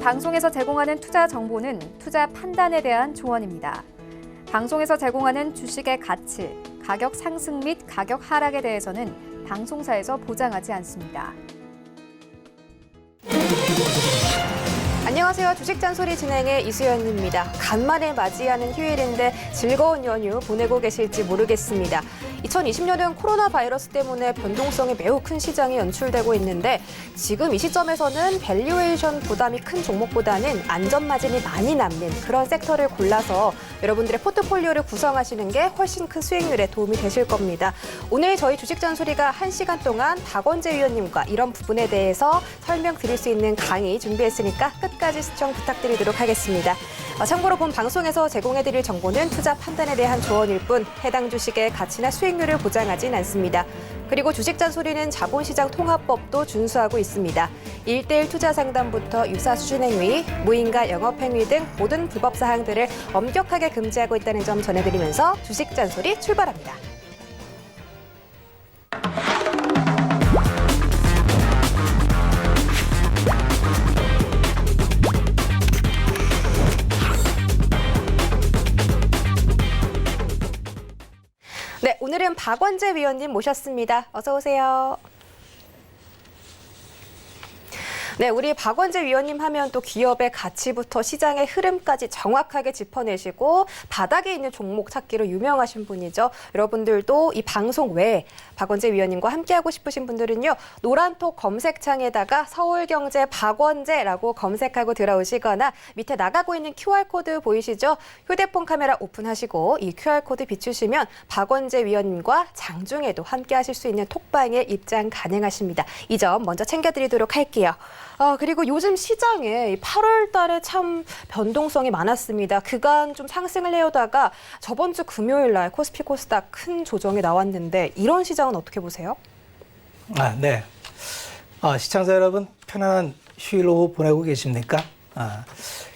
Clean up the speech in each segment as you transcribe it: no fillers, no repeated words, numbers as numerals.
방송에서 제공하는 투자 정보는 투자 판단에 대한 조언입니다. 방송에서 제공하는 주식의 가치, 가격 상승 및 가격 하락에 대해서는 방송사에서 보장하지 않습니다. 안녕하세요. 주식잔소리 진행의 이수연입니다. 간만에 맞이하는 휴일인데 즐거운 연휴 보내고 계실지 모르겠습니다. 2020년은 코로나 바이러스 때문에 변동성이 매우 큰 시장이 연출되고 있는데 지금 이 시점에서는 밸류에이션 부담이 큰 종목보다는 안전 마진이 많이 남는 그런 섹터를 골라서 여러분들의 포트폴리오를 구성하시는 게 훨씬 큰 수익률에 도움이 되실 겁니다. 오늘 저희 주식잔소리가 1시간 동안 박원재 위원님과 이런 부분에 대해서 설명드릴 수 있는 강의 준비했으니까 끝까지 시청 부탁드리도록 하겠습니다. 참고로 본 방송에서 제공해드릴 정보는 투자 판단에 대한 조언일 뿐 해당 주식의 가치나 수익률을 보장하진 않습니다. 그리고 주식잔소리는 자본시장 통합법도 준수하고 있습니다. 1:1 투자 상담부터 유사 수준행위, 무인가 영업행위 등 모든 불법 사항들을 엄격하게 금지하고 있다는 점 전해드리면서 주식잔소리 출발합니다. 네, 오늘은 박원재 위원님 모셨습니다. 어서 오세요. 네, 우리 박원재 위원님 하면 또 기업의 가치부터 시장의 흐름까지 정확하게 짚어내시고 바닥에 있는 종목 찾기로 유명하신 분이죠. 여러분들도 이 방송 외에 박원재 위원님과 함께하고 싶으신 분들은요. 노란톡 검색창에다가 서울경제 박원재라고 검색하고 들어오시거나 밑에 나가고 있는 QR코드 보이시죠? 휴대폰 카메라 오픈하시고 이 QR코드 비추시면 박원재 위원님과 장중에도 함께하실 수 있는 톡방에 입장 가능하십니다. 이 점 먼저 챙겨드리도록 할게요. 그리고 요즘 시장에 8월 달에 참 변동성이 많았습니다. 그간 좀 상승을 해오다가 저번 주 금요일 날 코스피 코스닥 큰 조정이 나왔는데 이런 시장은 어떻게 보세요? 네. 시청자 여러분 편안한 휴일 오후 보내고 계십니까?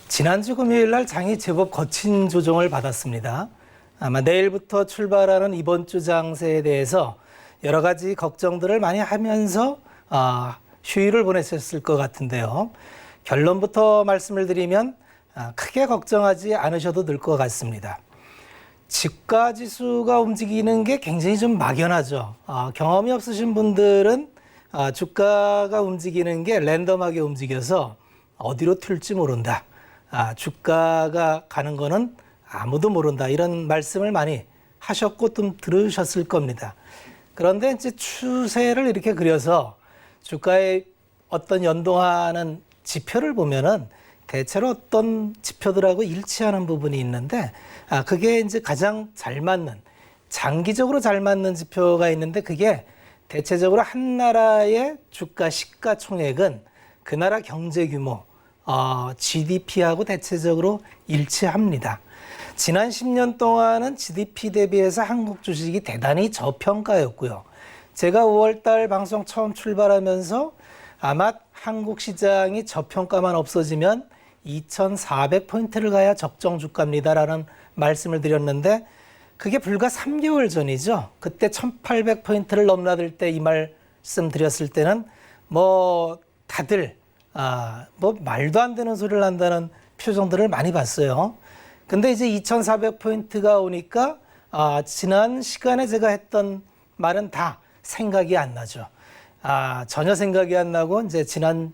지난주 금요일 날 장이 제법 거친 조정을 받았습니다. 아마 내일부터 출발하는 이번 주 장세에 대해서 여러 가지 걱정들을 많이 하면서 휴일을 보내셨을 것 같은데요. 결론부터 말씀을 드리면 크게 걱정하지 않으셔도 될 것 같습니다. 주가 지수가 움직이는 게 굉장히 좀 막연하죠. 경험이 없으신 분들은 주가가 움직이는 게 랜덤하게 움직여서 어디로 튈지 모른다. 주가가 가는 거는 아무도 모른다. 이런 말씀을 많이 하셨고 좀 들으셨을 겁니다. 그런데 이제 추세를 이렇게 그려서 주가에 어떤 연동하는 지표를 보면은 대체로 어떤 지표들하고 일치하는 부분이 있는데 그게 이제 가장 잘 맞는 장기적으로 잘 맞는 지표가 있는데 그게 대체적으로 한 나라의 주가 시가총액은 그 나라 경제 규모 GDP하고 대체적으로 일치합니다. 지난 10년 동안은 GDP 대비해서 한국 주식이 대단히 저평가였고요. 제가 5월달 방송 처음 출발하면서 아마 한국 시장이 저평가만 없어지면 2,400포인트를 가야 적정 주가입니다라는 말씀을 드렸는데 그게 불과 3개월 전이죠. 그때 1,800포인트를 넘나들 때 이 말씀 드렸을 때는 다들 말도 안 되는 소리를 한다는 표정들을 많이 봤어요. 근데 이제 2,400포인트가 오니까 지난 시간에 제가 했던 말은 다 생각이 안 나죠. 전혀 생각이 안 나고 이제 지난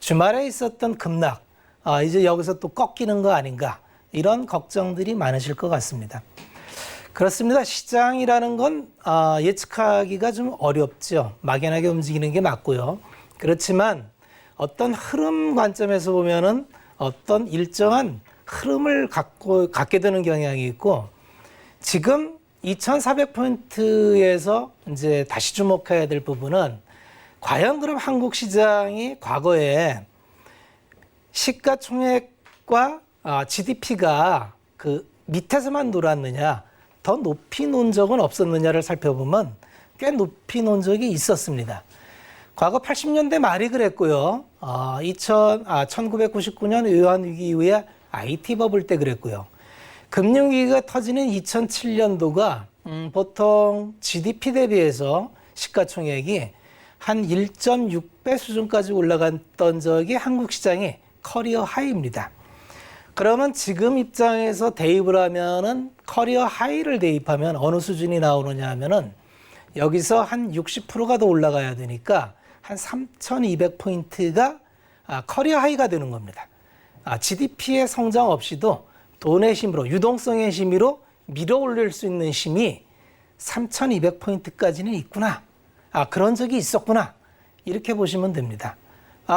주말에 있었던 급락, 이제 여기서 또 꺾이는 거 아닌가 이런 걱정들이 많으실 것 같습니다. 그렇습니다. 시장이라는 건 예측하기가 좀 어렵죠. 막연하게 움직이는 게 맞고요. 그렇지만 어떤 흐름 관점에서 보면은 어떤 일정한 흐름을 갖게 되는 경향이 있고 지금 2,400포인트에서 이제 다시 주목해야 될 부분은 과연 그럼 한국 시장이 과거에 시가총액과 GDP가 그 밑에서만 놀았느냐, 더 높이 논 적은 없었느냐를 살펴보면 꽤 높이 논 적이 있었습니다. 과거 80년대 말이 그랬고요. 1999년 외환위기 이후에 IT 버블 때 그랬고요. 금융위기가 터지는 2007년도가 보통 GDP 대비해서 시가총액이 한 1.6배 수준까지 올라갔던 적이 한국 시장이 커리어 하이입니다. 그러면 지금 입장에서 대입을 하면은 커리어 하이를 대입하면 어느 수준이 나오느냐 하면은 여기서 한 60%가 더 올라가야 되니까 한 3,200포인트가 커리어 하이가 되는 겁니다. GDP의 성장 없이도 돈의 힘으로, 유동성의 힘으로 밀어 올릴 수 있는 힘이 3,200포인트까지는 있구나. 그런 적이 있었구나. 이렇게 보시면 됩니다.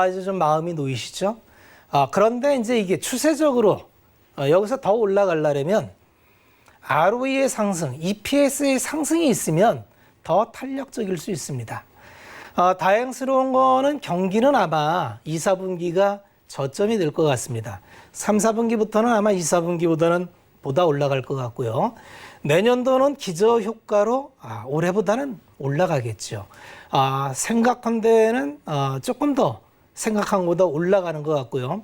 이제 좀 마음이 놓이시죠? 그런데 이제 이게 추세적으로 여기서 더 올라가려면 ROE의 상승, EPS의 상승이 있으면 더 탄력적일 수 있습니다. 다행스러운 거는 경기는 아마 2, 4분기가 저점이 될 것 같습니다. 3, 4분기부터는 아마 2, 4분기보다는 보다 올라갈 것 같고요. 내년도는 기저효과로 올해보다는 올라가겠죠. 생각한 데는 조금 더 생각한 것보다 올라가는 것 같고요.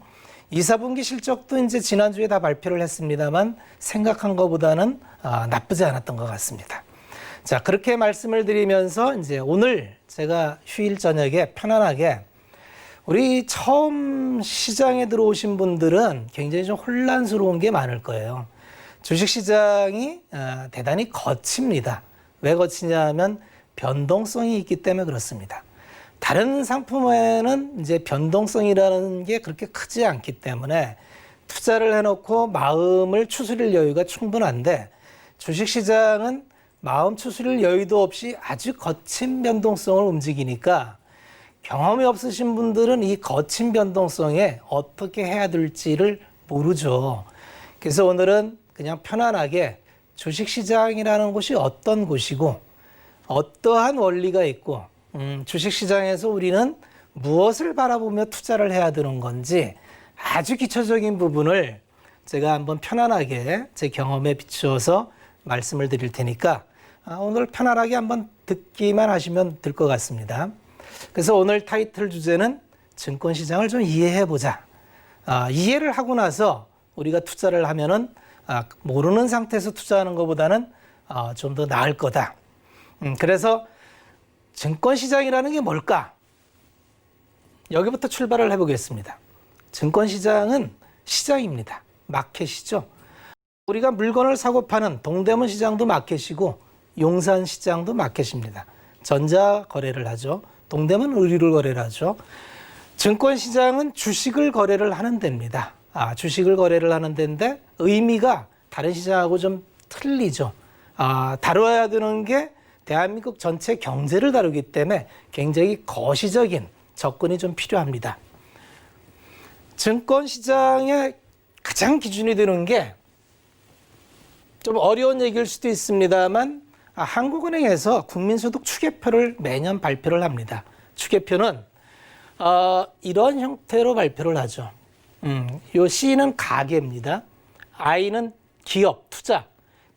2, 4분기 실적도 이제 지난주에 다 발표를 했습니다만 생각한 것보다는 나쁘지 않았던 것 같습니다. 자, 그렇게 말씀을 드리면서 이제 오늘 제가 휴일 저녁에 편안하게 우리 처음 시장에 들어오신 분들은 굉장히 좀 혼란스러운 게 많을 거예요. 주식시장이 대단히 거칩니다. 왜 거치냐 하면 변동성이 있기 때문에 그렇습니다. 다른 상품에는 이제 변동성이라는 게 그렇게 크지 않기 때문에 투자를 해놓고 마음을 추스릴 여유가 충분한데 주식시장은 마음 추스릴 여유도 없이 아주 거친 변동성을 움직이니까 경험이 없으신 분들은 이 거친 변동성에 어떻게 해야 될지를 모르죠. 그래서 오늘은 그냥 편안하게 주식시장이라는 곳이 어떤 곳이고 어떠한 원리가 있고 주식시장에서 우리는 무엇을 바라보며 투자를 해야 되는 건지 아주 기초적인 부분을 제가 한번 편안하게 제 경험에 비추어서 말씀을 드릴 테니까 오늘 편안하게 한번 듣기만 하시면 될 것 같습니다. 그래서 오늘 타이틀 주제는 증권시장을 좀 이해해보자. 이해를 하고 나서 우리가 투자를 하면은 모르는 상태에서 투자하는 것보다는 좀 더 나을 거다. 그래서 증권시장이라는 게 뭘까? 여기부터 출발을 해보겠습니다. 증권시장은 시장입니다. 마켓이죠. 우리가 물건을 사고 파는 동대문 시장도 마켓이고 용산 시장도 마켓입니다. 전자 거래를 하죠. 동대문 의류를 거래를 하죠. 증권시장은 주식을 거래를 하는 데입니다. 주식을 거래를 하는 데인데 의미가 다른 시장하고 좀 틀리죠. 다뤄야 되는 게 대한민국 전체 경제를 다루기 때문에 굉장히 거시적인 접근이 좀 필요합니다. 증권시장의 가장 기준이 되는 게 좀 어려운 얘기일 수도 있습니다만 한국은행에서 국민소득 추계표를 매년 발표를 합니다. 추계표는 이런 형태로 발표를 하죠. 요 C는 가계입니다. I는 기업, 투자,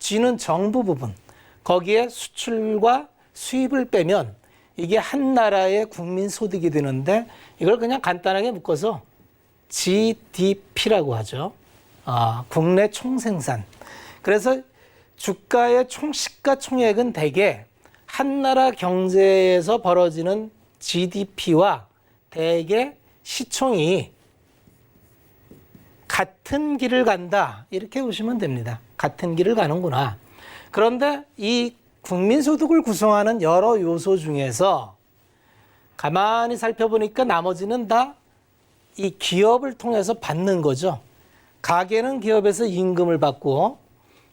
G는 정부 부분. 거기에 수출과 수입을 빼면 이게 한 나라의 국민소득이 되는데 이걸 그냥 간단하게 묶어서 GDP라고 하죠. 국내 총생산. 그래서 주가의 시가총액은 대개 한 나라 경제에서 벌어지는 GDP와 대개 시총이 같은 길을 간다. 이렇게 보시면 됩니다. 같은 길을 가는구나. 그런데 이 국민소득을 구성하는 여러 요소 중에서 가만히 살펴보니까 나머지는 다 이 기업을 통해서 받는 거죠. 가계는 기업에서 임금을 받고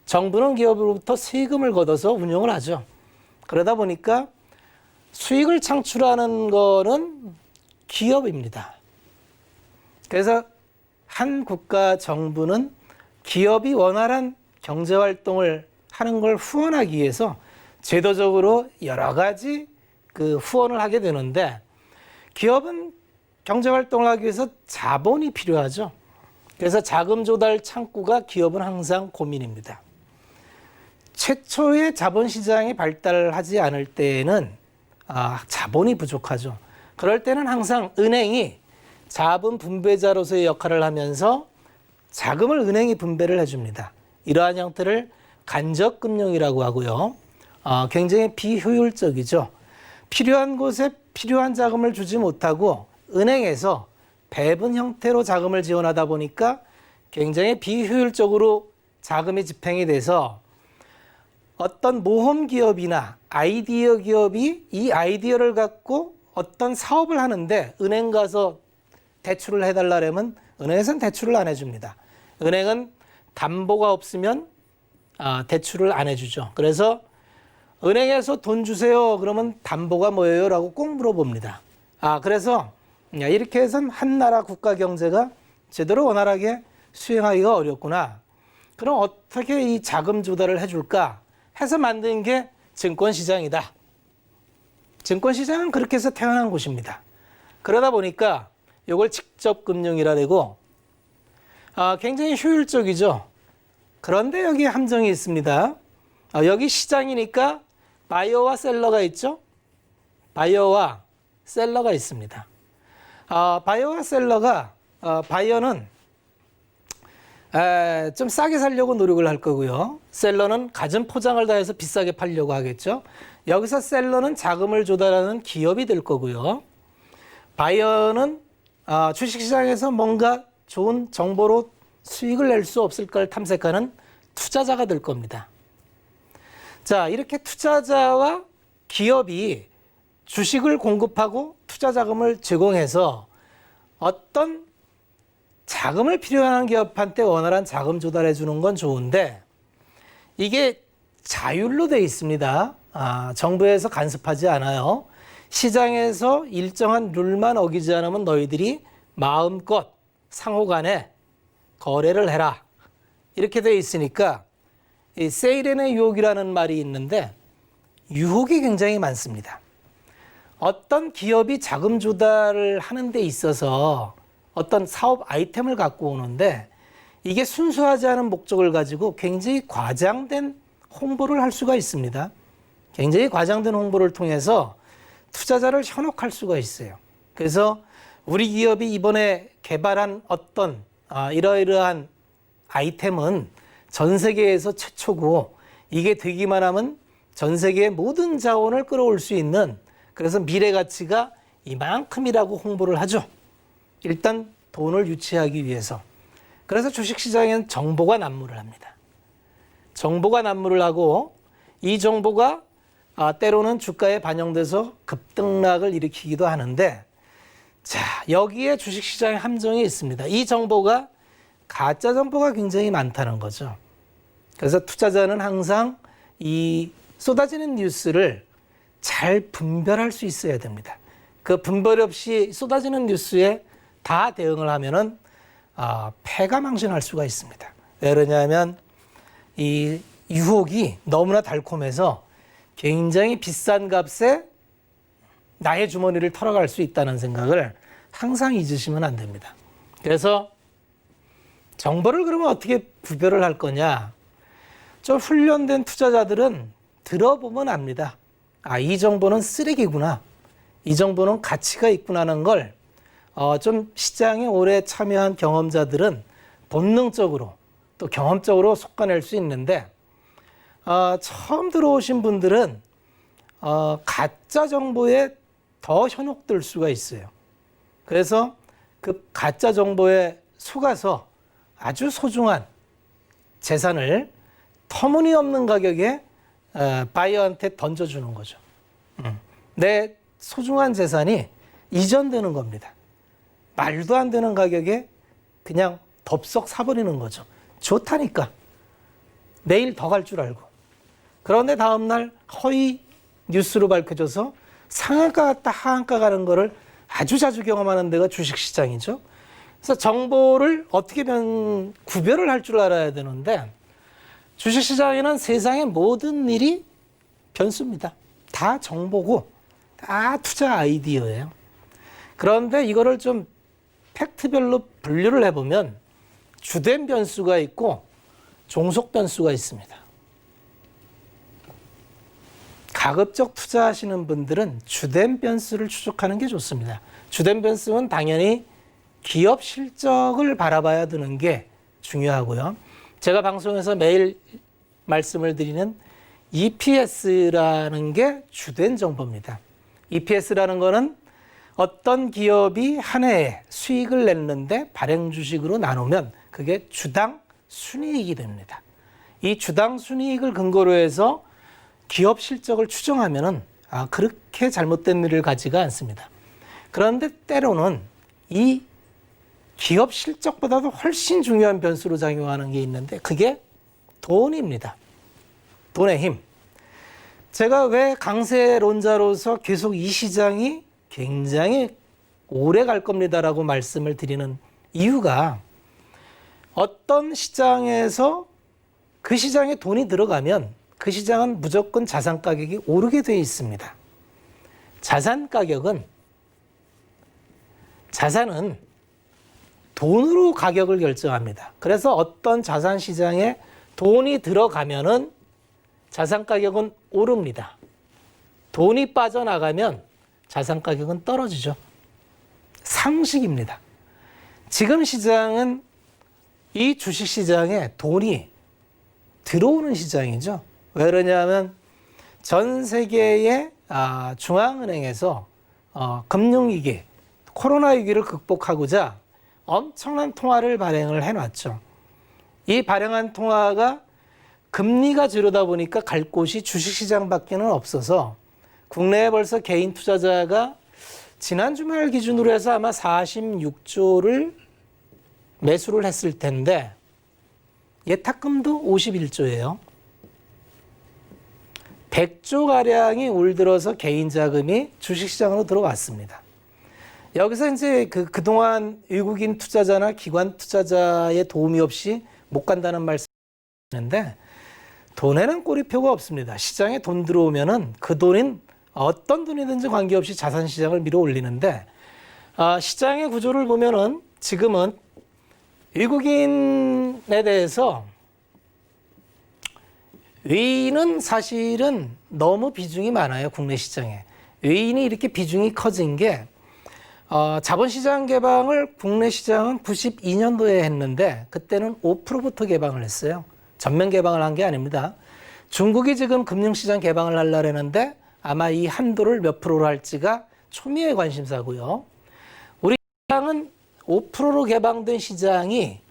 정부는 기업으로부터 세금을 걷어서 운영을 하죠. 그러다 보니까 수익을 창출하는 거는 기업입니다. 그래서 한 국가 정부는 기업이 원활한 경제활동을 하는 걸 후원하기 위해서 제도적으로 여러 가지 그 후원을 하게 되는데 기업은 경제활동을 하기 위해서 자본이 필요하죠. 그래서 자금 조달 창구가 기업은 항상 고민입니다. 최초의 자본시장이 발달하지 않을 때에는 자본이 부족하죠. 그럴 때는 항상 은행이 자본 분배자로서의 역할을 하면서 자금을 은행이 분배를 해줍니다. 이러한 형태를 간접금융이라고 하고요. 굉장히 비효율적이죠. 필요한 곳에 필요한 자금을 주지 못하고 은행에서 배분 형태로 자금을 지원하다 보니까 굉장히 비효율적으로 자금이 집행이 돼서 어떤 모험 기업이나 아이디어 기업이 이 아이디어를 갖고 어떤 사업을 하는데 은행 가서 대출을 해달라면 은행에서는 대출을 안 해줍니다. 은행은 담보가 없으면 대출을 안 해주죠. 그래서 은행에서 돈 주세요. 그러면 담보가 뭐예요? 라고 꼭 물어봅니다. 그래서 이렇게 해서는 한 나라 국가 경제가 제대로 원활하게 수행하기가 어렵구나. 그럼 어떻게 이 자금 조달을 해줄까 해서 만든 게 증권시장이다. 증권시장은 그렇게 해서 태어난 곳입니다. 그러다 보니까 이걸 직접금융이라 되고 굉장히 효율적이죠. 그런데 여기 함정이 있습니다. 여기 시장이니까 바이어와 셀러가 있죠. 바이어와 셀러가 있습니다. 바이어와 셀러가 바이어는 좀 싸게 살려고 노력을 할 거고요. 셀러는 갖은 포장을 다해서 비싸게 팔려고 하겠죠. 여기서 셀러는 자금을 조달하는 기업이 될 거고요. 바이어는 주식시장에서 뭔가 좋은 정보로 수익을 낼 수 없을 걸 탐색하는 투자자가 될 겁니다. 자, 이렇게 투자자와 기업이 주식을 공급하고 투자 자금을 제공해서 어떤 자금을 필요한 기업한테 원활한 자금 조달해 주는 건 좋은데 이게 자율로 돼 있습니다. 정부에서 간섭하지 않아요. 시장에서 일정한 룰만 어기지 않으면 너희들이 마음껏 상호 간에 거래를 해라. 이렇게 돼 있으니까 이 세이렌의 유혹이라는 말이 있는데 유혹이 굉장히 많습니다. 어떤 기업이 자금 조달을 하는 데 있어서 어떤 사업 아이템을 갖고 오는데 이게 순수하지 않은 목적을 가지고 굉장히 과장된 홍보를 할 수가 있습니다. 굉장히 과장된 홍보를 통해서 투자자를 현혹할 수가 있어요. 그래서 우리 기업이 이번에 개발한 어떤 이러이러한 아이템은 전 세계에서 최초고 이게 되기만 하면 전 세계의 모든 자원을 끌어올 수 있는 그래서 미래 가치가 이만큼이라고 홍보를 하죠. 일단 돈을 유치하기 위해서. 그래서 주식시장에는 정보가 난무를 합니다. 정보가 난무를 하고 이 정보가 때로는 주가에 반영돼서 급등락을 일으키기도 하는데 자, 여기에 주식시장의 함정이 있습니다. 이 정보가 가짜 정보가 굉장히 많다는 거죠. 그래서 투자자는 항상 이 쏟아지는 뉴스를 잘 분별할 수 있어야 됩니다. 그 분별 없이 쏟아지는 뉴스에 다 대응을 하면은 패가 망신할 수가 있습니다. 왜 그러냐면 이 유혹이 너무나 달콤해서 굉장히 비싼 값에 나의 주머니를 털어갈 수 있다는 생각을 항상 잊으시면 안 됩니다. 그래서 정보를 그러면 어떻게 구별을 할 거냐? 좀 훈련된 투자자들은 들어보면 압니다. 이 정보는 쓰레기구나. 이 정보는 가치가 있구나는 걸 좀 시장에 오래 참여한 경험자들은 본능적으로 또 경험적으로 속아낼 수 있는데 처음 들어오신 분들은 가짜 정보에 더 현혹될 수가 있어요. 그래서 그 가짜 정보에 속아서 아주 소중한 재산을 터무니없는 가격에 바이어한테 던져주는 거죠. 내 소중한 재산이 이전되는 겁니다. 말도 안 되는 가격에 그냥 덥석 사버리는 거죠. 좋다니까. 내일 더 갈 줄 알고. 그런데 다음날 허위 뉴스로 밝혀져서 상한가 갔다 하한가 가는 거를 아주 자주 경험하는 데가 주식시장이죠. 그래서 정보를 어떻게 구별을 할 줄 알아야 되는데 주식시장에는 세상의 모든 일이 변수입니다. 다 정보고 다 투자 아이디어예요. 그런데 이거를 좀 팩트별로 분류를 해보면 주된 변수가 있고 종속 변수가 있습니다. 가급적 투자하시는 분들은 주된 변수를 추적하는 게 좋습니다. 주된 변수는 당연히 기업 실적을 바라봐야 되는 게 중요하고요. 제가 방송에서 매일 말씀을 드리는 EPS라는 게 주된 정보입니다. EPS라는 거는 어떤 기업이 한 해에 수익을 냈는데 발행 주식으로 나누면 그게 주당 순이익이 됩니다. 이 주당 순이익을 근거로 해서 기업 실적을 추정하면은 그렇게 잘못된 일을 가지가 않습니다. 그런데 때로는 이 기업 실적보다도 훨씬 중요한 변수로 작용하는 게 있는데 그게 돈입니다. 돈의 힘. 제가 왜 강세론자로서 계속 이 시장이 굉장히 오래 갈 겁니다라고 말씀을 드리는 이유가 어떤 시장에서 그 시장에 돈이 들어가면 그 시장은 무조건 자산 가격이 오르게 되어 있습니다. 자산은 돈으로 가격을 결정합니다. 그래서 어떤 자산 시장에 돈이 들어가면은 자산 가격은 오릅니다. 돈이 빠져나가면 자산 가격은 떨어지죠. 상식입니다. 지금 시장은 이 주식 시장에 돈이 들어오는 시장이죠. 왜 그러냐면 전 세계의 중앙은행에서 금융위기, 코로나 위기를 극복하고자 엄청난 통화를 발행을 해놨죠. 이 발행한 통화가 금리가 제로다 보니까 갈 곳이 주식시장밖에는 없어서 국내에 벌써 개인 투자자가 지난 주말 기준으로 해서 아마 46조를 매수를 했을 텐데 예탁금도 51조예요. 100조가량이 올 들어서 개인 자금이 주식시장으로 들어왔습니다. 여기서 이제 그동안 외국인 투자자나 기관 투자자의 도움이 없이 못 간다는 말씀인데 돈에는 꼬리표가 없습니다. 시장에 돈 들어오면은 그 돈인 어떤 돈이든지 관계없이 자산시장을 밀어 올리는데 시장의 구조를 보면은 지금은 외국인에 대해서 외인은 사실은 너무 비중이 많아요. 국내 시장에. 외인이 이렇게 비중이 커진 게 자본시장 개방을 국내 시장은 92년도에 했는데 그때는 5%부터 개방을 했어요. 전면 개방을 한 게 아닙니다. 중국이 지금 금융시장 개방을 하려고 했는데 아마 이 한도를 몇 프로로 할지가 초미의 관심사고요. 우리 시장은 5%로 개방된 시장이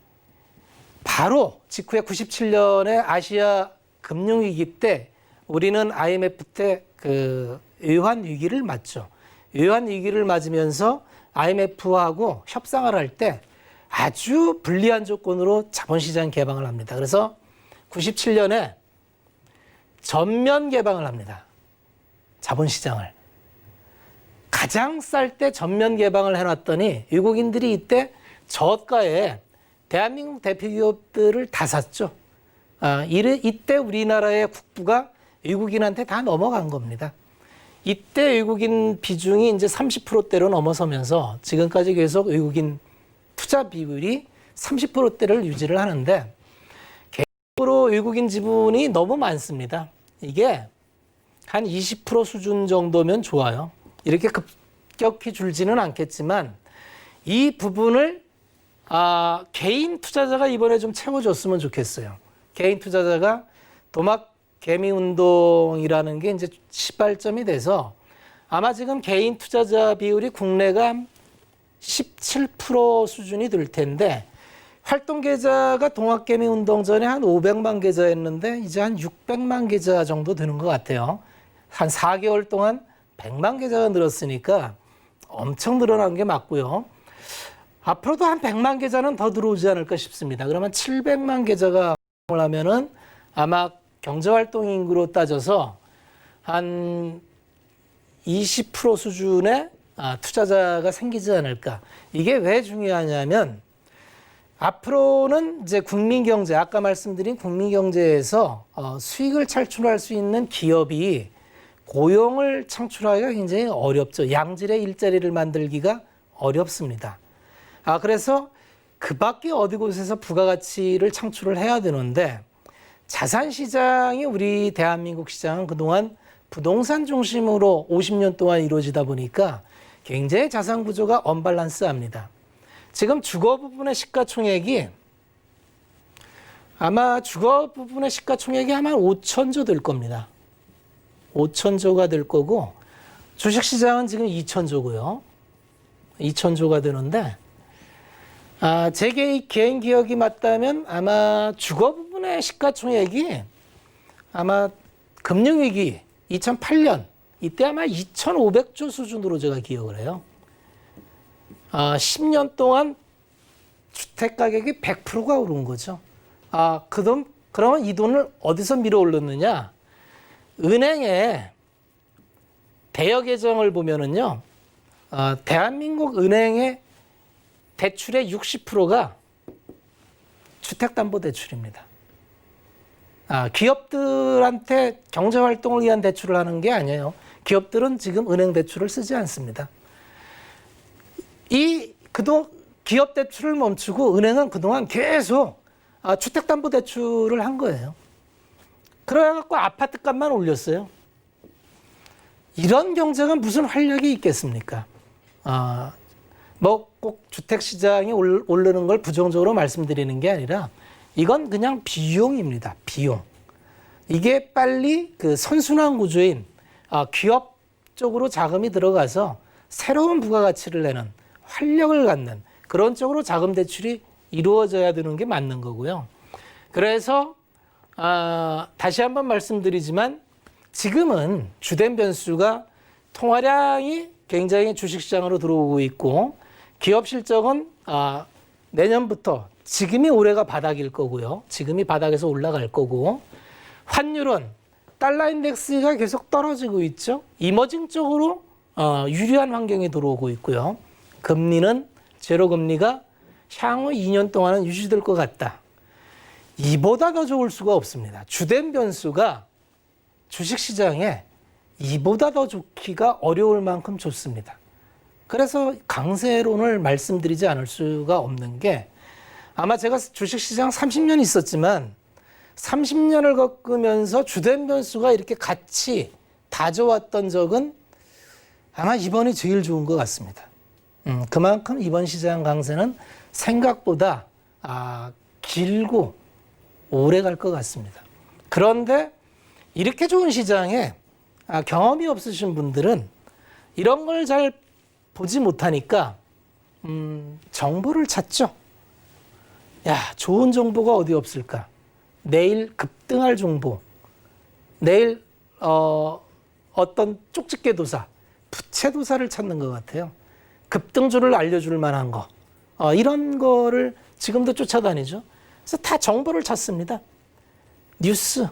바로 직후에 97년에 아시아 금융위기 때 우리는 IMF 때 그 외환 위기를 맞죠. 외환 위기를 맞으면서 IMF하고 협상을 할 때 아주 불리한 조건으로 자본시장 개방을 합니다. 그래서 97년에 전면 개방을 합니다. 자본시장을. 가장 쌀 때 전면 개방을 해놨더니 외국인들이 이때 저가에 대한민국 대표 기업들을 다 샀죠. 이때 우리나라의 국부가 외국인한테 다 넘어간 겁니다. 이때 외국인 비중이 이제 30%대로 넘어서면서 지금까지 계속 외국인 투자 비율이 30%대를 유지를 하는데 개인적으로 외국인 지분이 너무 많습니다. 이게 한 20% 수준 정도면 좋아요. 이렇게 급격히 줄지는 않겠지만 이 부분을 개인 투자자가 이번에 좀 채워줬으면 좋겠어요. 개인 투자자가 도막 개미 운동이라는 게 이제 시발점이 돼서 아마 지금 개인 투자자 비율이 국내가 17% 수준이 될 텐데 활동 계좌가 동학개미 운동 전에 한 500만 계좌였는데 이제 한 600만 계좌 정도 되는 것 같아요. 한 4개월 동안 100만 계좌가 늘었으니까 엄청 늘어난 게 맞고요. 앞으로도 한 100만 계좌는 더 들어오지 않을까 싶습니다. 그러면 700만 계좌가 하면은 아마 경제활동 인구로 따져서 한 20% 수준의 투자자가 생기지 않을까. 이게 왜 중요하냐면 앞으로는 이제 국민경제, 아까 말씀드린 국민경제에서 수익을 창출할 수 있는 기업이 고용을 창출하기가 굉장히 어렵죠. 양질의 일자리를 만들기가 어렵습니다. 그래서 그 밖에 어디 곳에서 부가가치를 창출을 해야 되는데 자산시장이 우리 대한민국 시장은 그동안 부동산 중심으로 50년 동안 이루어지다 보니까 굉장히 자산 구조가 언밸런스합니다. 지금 주거 부분의 시가총액이 아마 5천조 될 겁니다. 5천조가 될 거고 주식시장은 지금 2천조고요. 2,000조가 되는데 제 개인 기억이 맞다면 아마 주거 부분의 시가총액이 아마 금융위기 2008년 이때 아마 2,500조 수준으로 제가 기억을 해요. 10년 동안 주택 가격이 100%가 오른 거죠. 그러면 이 돈을 어디서 밀어 올렸느냐? 은행에 대여 계정을 보면은요, 대한민국 은행의 대출의 60%가 주택담보대출입니다. 기업들한테 경제활동을 위한 대출을 하는 게 아니에요. 기업들은 지금 은행 대출을 쓰지 않습니다. 기업 대출을 멈추고 은행은 그동안 계속 주택담보대출을 한 거예요. 그래갖고 아파트값만 올렸어요. 이런 경제가 무슨 활력이 있겠습니까? 뭐 꼭 주택시장이 오르는 걸 부정적으로 말씀드리는 게 아니라 이건 그냥 비용입니다. 비용. 이게 빨리 그 선순환 구조인 기업 쪽으로 자금이 들어가서 새로운 부가가치를 내는 활력을 갖는 그런 쪽으로 자금 대출이 이루어져야 되는 게 맞는 거고요. 그래서 다시 한번 말씀드리지만 지금은 주된 변수가 통화량이 굉장히 주식시장으로 들어오고 있고 기업 실적은 내년부터 지금이 올해가 바닥일 거고요. 지금이 바닥에서 올라갈 거고 환율은 달러 인덱스가 계속 떨어지고 있죠. 이머징 쪽으로 유리한 환경이 들어오고 있고요. 금리는 제로 금리가 향후 2년 동안은 유지될 것 같다. 이보다 더 좋을 수가 없습니다. 주된 변수가 주식시장에 이보다 더 좋기가 어려울 만큼 좋습니다. 그래서 강세론을 말씀드리지 않을 수가 없는 게 아마 제가 주식시장 30년 있었지만 30년을 겪으면서 주된 변수가 이렇게 같이 다져왔던 적은 아마 이번이 제일 좋은 것 같습니다. 그만큼 이번 시장 강세는 생각보다 길고 오래 갈 것 같습니다. 그런데 이렇게 좋은 시장에 경험이 없으신 분들은 이런 걸 잘 보지 못하니까 정보를 찾죠. 야, 좋은 정보가 어디 없을까? 내일 급등할 정보, 내일 어떤 쪽집게도사, 부채도사를 찾는 것 같아요. 급등주를 알려줄 만한 거, 이런 거를 지금도 쫓아다니죠. 그래서 다 정보를 찾습니다. 뉴스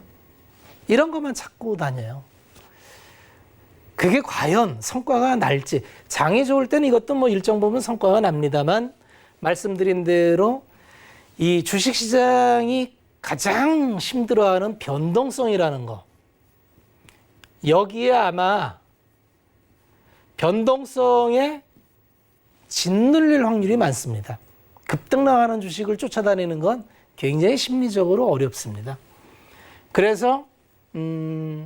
이런 것만 찾고 다녀요. 그게 과연 성과가 날지, 장이 좋을 때는 이것도 뭐 일정 부분 성과가 납니다만 말씀드린 대로 이 주식시장이 가장 힘들어하는 변동성이라는 거, 여기에 아마 변동성에 짓눌릴 확률이 많습니다. 급등나가는 주식을 쫓아다니는 건 굉장히 심리적으로 어렵습니다. 그래서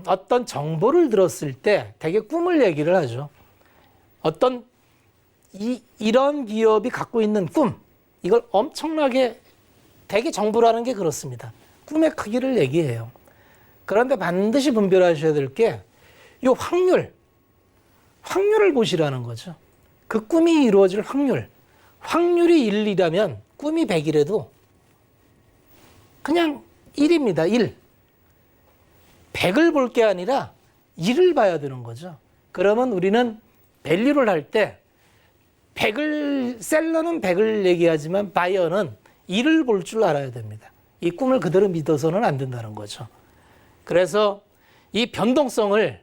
어떤 정보를 들었을 때 되게 꿈을 얘기를 하죠. 어떤 이런 기업이 갖고 있는 꿈, 이걸 엄청나게 되게 정보라는 게 그렇습니다. 꿈의 크기를 얘기해요. 그런데 반드시 분별하셔야 될 게 이 확률을 보시라는 거죠. 그 꿈이 이루어질 확률이 1이라면 꿈이 100이라도 그냥 1입니다. 1. 100을 볼 게 아니라 1을 봐야 되는 거죠. 그러면 우리는 밸류를 할 때 셀러는 100을 얘기하지만 바이어는 1을 볼 줄 알아야 됩니다. 이 꿈을 그대로 믿어서는 안 된다는 거죠. 그래서 이 변동성을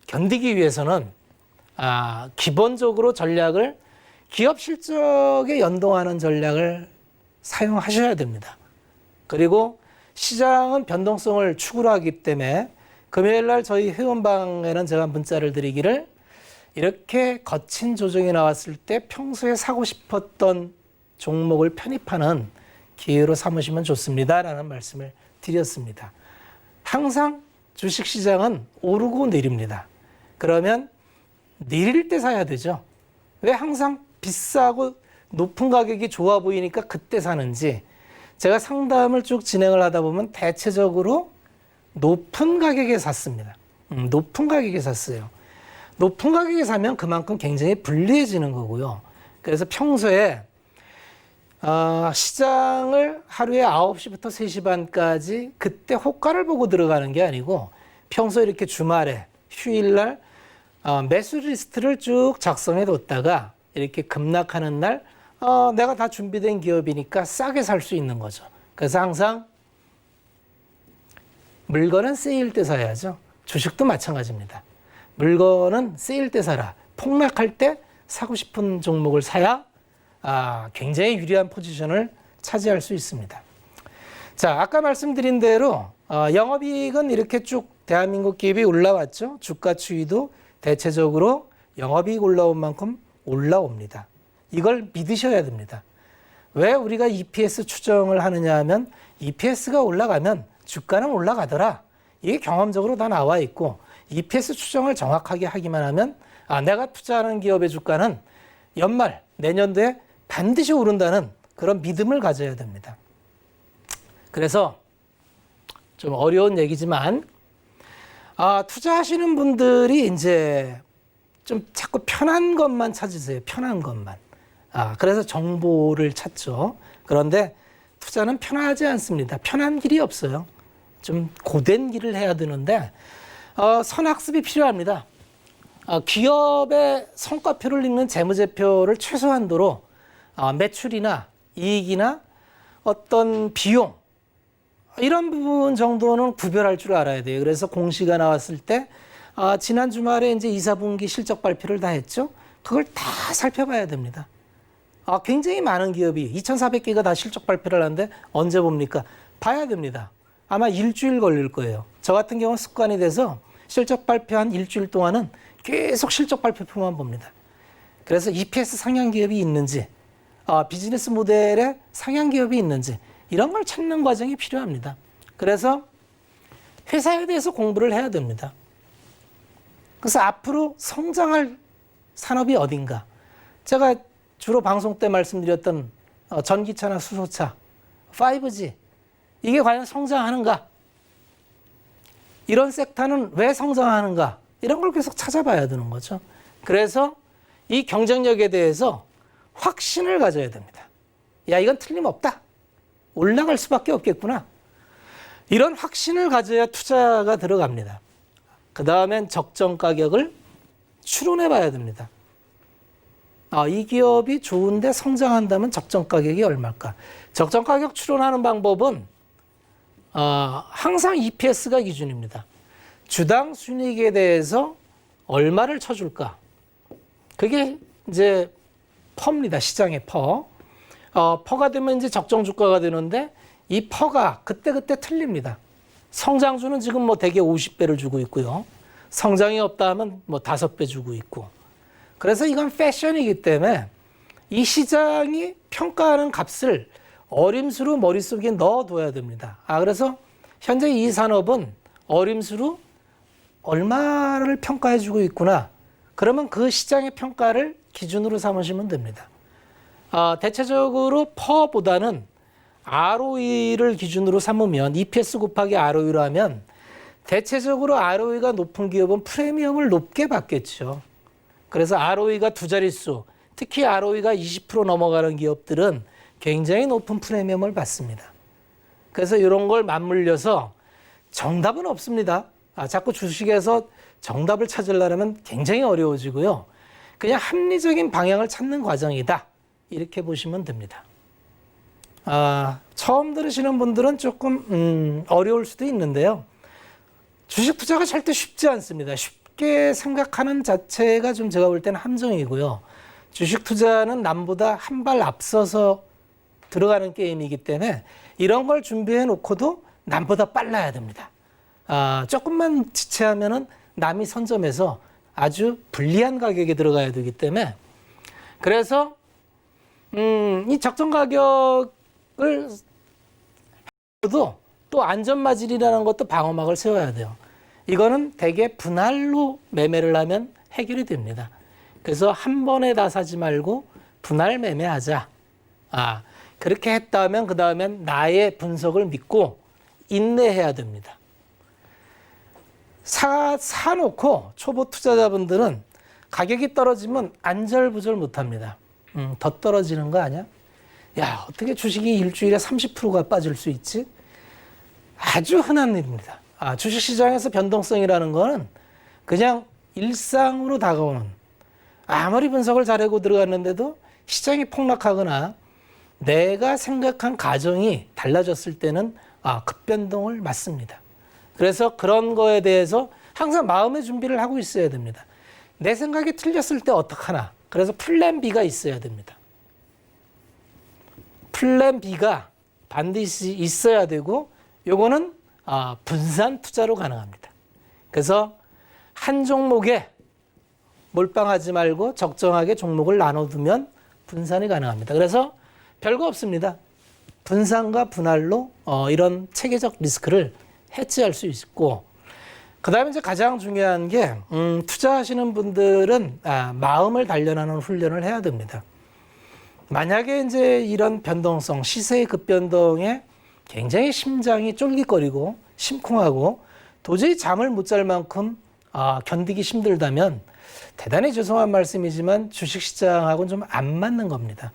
견디기 위해서는 기본적으로 전략을 기업 실적에 연동하는 전략을 사용하셔야 됩니다. 그리고 시장은 변동성을 추구를 하기 때문에 금요일 날 저희 회원방에는 제가 문자를 드리기를 이렇게 거친 조정이 나왔을 때 평소에 사고 싶었던 종목을 편입하는 기회로 삼으시면 좋습니다라는 말씀을 드렸습니다. 항상 주식시장은 오르고 내립니다. 그러면 내릴 때 사야 되죠. 왜 항상 비싸고 높은 가격이 좋아 보이니까 그때 사는지, 제가 상담을 쭉 진행을 하다 보면 대체적으로 높은 가격에 샀습니다. 높은 가격에 샀어요. 높은 가격에 사면 그만큼 굉장히 불리해지는 거고요. 그래서 평소에 시장을 하루에 9시부터 3시 반까지 그때 호가를 보고 들어가는 게 아니고 평소에 이렇게 주말에 휴일날 매수 리스트를 쭉 작성해 뒀다가 이렇게 급락하는 날 내가 다 준비된 기업이니까 싸게 살 수 있는 거죠. 그래서 항상 물건은 세일 때 사야죠. 주식도 마찬가지입니다. 물건은 세일 때 사라. 폭락할 때 사고 싶은 종목을 사야 굉장히 유리한 포지션을 차지할 수 있습니다. 자, 아까 말씀드린 대로 영업이익은 이렇게 쭉 대한민국 기업이 올라왔죠. 주가 추이도 대체적으로 영업이익 올라온 만큼 올라옵니다. 이걸 믿으셔야 됩니다. 왜 우리가 EPS 추정을 하느냐 하면 EPS가 올라가면 주가는 올라가더라. 이게 경험적으로 다 나와 있고 EPS 추정을 정확하게 하기만 하면 내가 투자하는 기업의 주가는 연말 내년도에 반드시 오른다는 그런 믿음을 가져야 됩니다. 그래서 좀 어려운 얘기지만 투자하시는 분들이 이제 좀 자꾸 편한 것만 찾으세요. 편한 것만. 그래서 정보를 찾죠. 그런데 투자는 편하지 않습니다. 편한 길이 없어요. 좀 고된 길을 해야 되는데 선학습이 필요합니다. 기업의 성과표를 읽는 재무제표를 최소한도로 매출이나 이익이나 어떤 비용 이런 부분 정도는 구별할 줄 알아야 돼요. 그래서 공시가 나왔을 때 지난 주말에 이제 2, 4분기 실적 발표를 다 했죠. 그걸 다 살펴봐야 됩니다. 굉장히 많은 기업이 2,400개가 다 실적 발표를 하는데 언제 봅니까? 봐야 됩니다. 아마 일주일 걸릴 거예요. 저 같은 경우는 습관이 돼서 실적 발표한 일주일 동안은 계속 실적 발표표만 봅니다. 그래서 EPS 상향 기업이 있는지, 비즈니스 모델에 상향 기업이 있는지 이런 걸 찾는 과정이 필요합니다. 그래서 회사에 대해서 공부를 해야 됩니다. 그래서 앞으로 성장할 산업이 어딘가. 제가 주로 방송 때 말씀드렸던 전기차나 수소차, 5G 이게 과연 성장하는가? 이런 섹터는 왜 성장하는가? 이런 걸 계속 찾아봐야 되는 거죠. 그래서 이 경쟁력에 대해서 확신을 가져야 됩니다. 야, 이건 틀림없다. 올라갈 수밖에 없겠구나. 이런 확신을 가져야 투자가 들어갑니다. 그 다음엔 적정 가격을 추론해 봐야 됩니다. 이 기업이 좋은데 성장한다면 적정 가격이 얼마일까? 적정 가격 추론하는 방법은 항상 EPS가 기준입니다. 주당 순이익에 대해서 얼마를 쳐줄까? 그게 이제 퍼입니다. 시장의 퍼. 퍼가 되면 이제 적정 주가가 되는데 이 퍼가 그때그때 틀립니다. 성장주는 지금 뭐 대개 50배를 주고 있고요. 성장이 없다 하면 뭐 5배 주고 있고. 그래서 이건 패션이기 때문에 이 시장이 평가하는 값을 어림수로 머릿속에 넣어둬야 됩니다. 그래서 현재 이 산업은 어림수로 얼마를 평가해주고 있구나. 그러면 그 시장의 평가를 기준으로 삼으시면 됩니다. 대체적으로 퍼보다는 ROE를 기준으로 삼으면 EPS 곱하기 ROE로 하면 대체적으로 ROE가 높은 기업은 프리미엄을 높게 받겠죠. 그래서 ROE가 두 자릿수, 특히 ROE가 20% 넘어가는 기업들은 굉장히 높은 프리미엄을 받습니다. 그래서 이런 걸 맞물려서 정답은 없습니다. 자꾸 주식에서 정답을 찾으려면 굉장히 어려워지고요. 그냥 합리적인 방향을 찾는 과정이다. 이렇게 보시면 됩니다. 처음 들으시는 분들은 조금 어려울 수도 있는데요. 주식 투자가 절대 쉽지 않습니다. 쉽게 생각하는 자체가 좀 제가 볼 때는 함정이고요. 주식 투자는 남보다 한 발 앞서서 들어가는 게임이기 때문에 이런 걸 준비해 놓고도 남보다 빨라야 됩니다. 조금만 지체하면은 남이 선점해서 아주 불리한 가격에 들어가야 되기 때문에 그래서 이 적정 가격을 또 안전마진이라는 것도 방어막을 세워야 돼요. 이거는 대개 분할로 매매를 하면 해결이 됩니다. 그래서 한 번에 다 사지 말고 분할 매매하자. 그렇게 했다면 그 다음엔 나의 분석을 믿고 인내해야 됩니다. 사놓고 초보 투자자분들은 가격이 떨어지면 안절부절 못합니다. 더 떨어지는 거 아니야? 야, 어떻게 주식이 일주일에 30%가 빠질 수 있지? 아주 흔한 일입니다. 주식시장에서 변동성이라는 거는 그냥 일상으로 다가오는, 아무리 분석을 잘하고 들어갔는데도 시장이 폭락하거나 내가 생각한 가정이 달라졌을 때는 급변동을 맞습니다. 그래서 그런 거에 대해서 항상 마음의 준비를 하고 있어야 됩니다. 내 생각이 틀렸을 때 어떡하나. 그래서 플랜 B가 있어야 됩니다. 플랜 B가 반드시 있어야 되고, 요거는 분산 투자로 가능합니다. 그래서 한 종목에 몰빵하지 말고 적정하게 종목을 나눠두면 분산이 가능합니다. 그래서 별거 없습니다. 분산과 분할로 이런 체계적 리스크를 해치할 수 있고, 그 다음에 이제 가장 중요한 게 투자하시는 분들은 마음을 단련하는 훈련을 해야 됩니다. 만약에 이제 이런 변동성, 시세의 급변동에 굉장히 심장이 쫄깃거리고 심쿵하고 도저히 잠을 못 잘 만큼 견디기 힘들다면 대단히 죄송한 말씀이지만 주식시장하고는 좀 안 맞는 겁니다.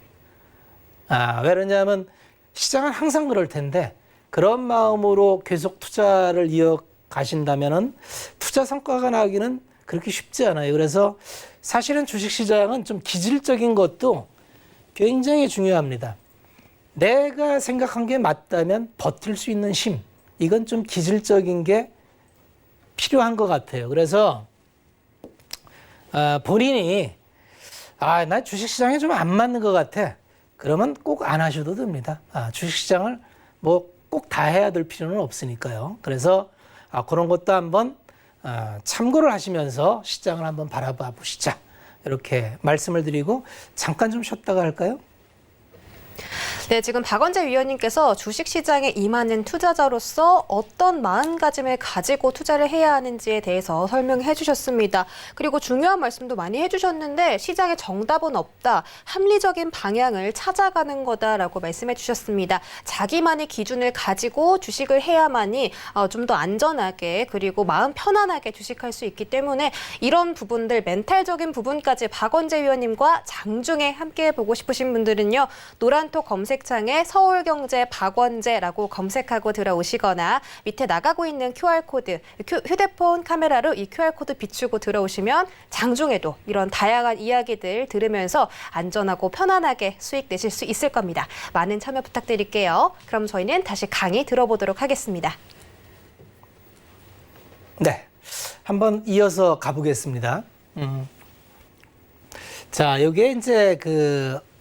왜냐하면 시장은 항상 그럴 텐데 그런 마음으로 계속 투자를 이어가신다면은 투자 성과가 나기는 그렇게 쉽지 않아요. 그래서 사실은 주식시장은 좀 기질적인 것도 굉장히 중요합니다. 내가 생각한 게 맞다면 버틸 수 있는 힘, 이건 좀 기질적인 게 필요한 것 같아요. 그래서 본인이 나 주식시장에 좀 안 맞는 것 같아. 그러면 꼭 안 하셔도 됩니다. 주식시장을 뭐 꼭 다 해야 될 필요는 없으니까요. 그래서 그런 것도 한번 참고를 하시면서 시장을 한번 바라봐 보시자. 이렇게 말씀을 드리고 잠깐 좀 쉬었다가 할까요? 네, 지금 박원재 위원님께서 주식시장에 임하는 투자자로서 어떤 마음가짐을 가지고 투자를 해야 하는지에 대해서 설명해 주셨습니다. 그리고 중요한 말씀도 많이 해주셨는데 시장에 정답은 없다, 합리적인 방향을 찾아가는 거다라고 말씀해 주셨습니다. 자기만의 기준을 가지고 주식을 해야만이 좀 더 안전하게 그리고 마음 편안하게 주식할 수 있기 때문에 이런 부분들, 멘탈적인 부분까지 박원재 위원님과 장중에 함께 보고 싶으신 분들은요. 노란톡 검색창에 서울경제 박원재라고 검색하고 들어오시거나 밑에 나가고 있는 QR코드, 휴대폰 카메라로 이 QR코드 비추고 들어오시면 장중에도 이런 다양한 이야기들 들으면서 안전하고 편안하게 수익 내실 수 있을 겁니다. 많은 참여 부탁드릴게요. 그럼 저희는 다시 강의 들어보도록 하겠습니다. 네, 한번 이어서 가보겠습니다. 자, 여기에 이제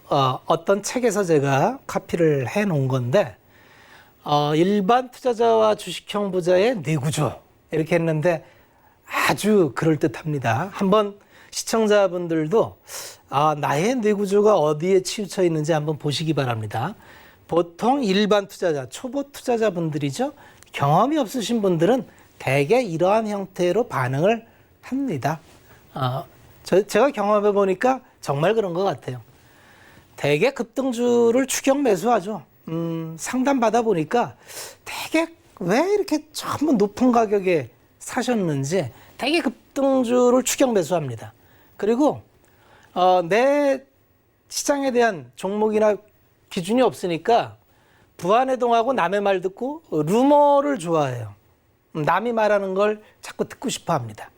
어떤 책에서 제가 카피를 해 놓은 건데, 일반 투자자와 주식형 부자의 뇌구조 이렇게 했는데 아주 그럴듯합니다. 한번 시청자분들도 나의 뇌구조가 어디에 치우쳐 있는지 한번 보시기 바랍니다. 보통 일반 투자자, 초보 투자자분들이죠. 경험이 없으신 분들은 대개 이러한 형태로 반응을 합니다. 제가 경험해 보니까 정말 그런 것 같아요. 대개 급등주를 추격 매수하죠. 상담 받아 보니까 대개 왜 이렇게 전부 높은 가격에 사셨는지 대개 급등주를 추격 매수합니다. 그리고 내 시장에 대한 종목이나 기준이 없으니까 부안해동하고 남의 말 듣고 루머를 좋아해요. 남이 말하는 걸 자꾸 듣고 싶어 합니다.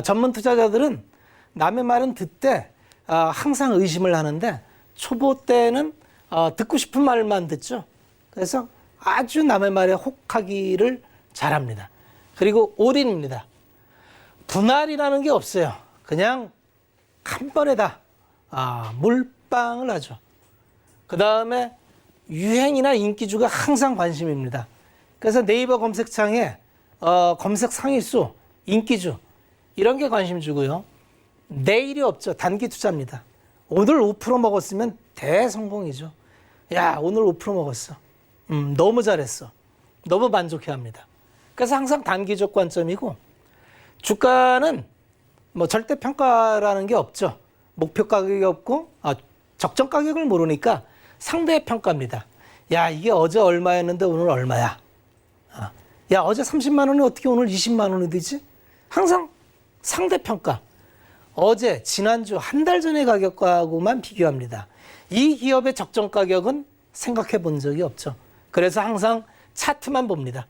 전문 투자자들은 남의 말은 듣되 항상 의심을 하는데 초보 때는 듣고 싶은 말만 듣죠. 그래서 아주 남의 말에 혹하기를 잘합니다. 그리고 올인입니다. 분할이라는 게 없어요. 그냥 한 번에 다 몰빵을 하죠. 그 다음에 유행이나 인기주가 항상 관심입니다. 그래서 네이버 검색창에 검색 상위수, 인기주 이런 게 관심주고요. 내일이 없죠. 단기 투자입니다. 오늘 5% 먹었으면 대성공이죠. 야, 오늘 5% 먹었어. 너무 잘했어. 너무 만족해합니다. 그래서 항상 단기적 관점이고, 주가는 뭐 절대 평가라는 게 없죠. 목표 가격이 없고 적정 가격을 모르니까 상대 평가입니다. 야, 이게 어제 얼마였는데 오늘 얼마야? 야, 어제 30만 원이 어떻게 오늘 20만 원이 되지? 항상 상대평가. 어제, 지난주, 한 달 전의 가격하고만 비교합니다. 이 기업의 적정 가격은 생각해 본 적이 없죠. 그래서 항상 차트만 봅니다.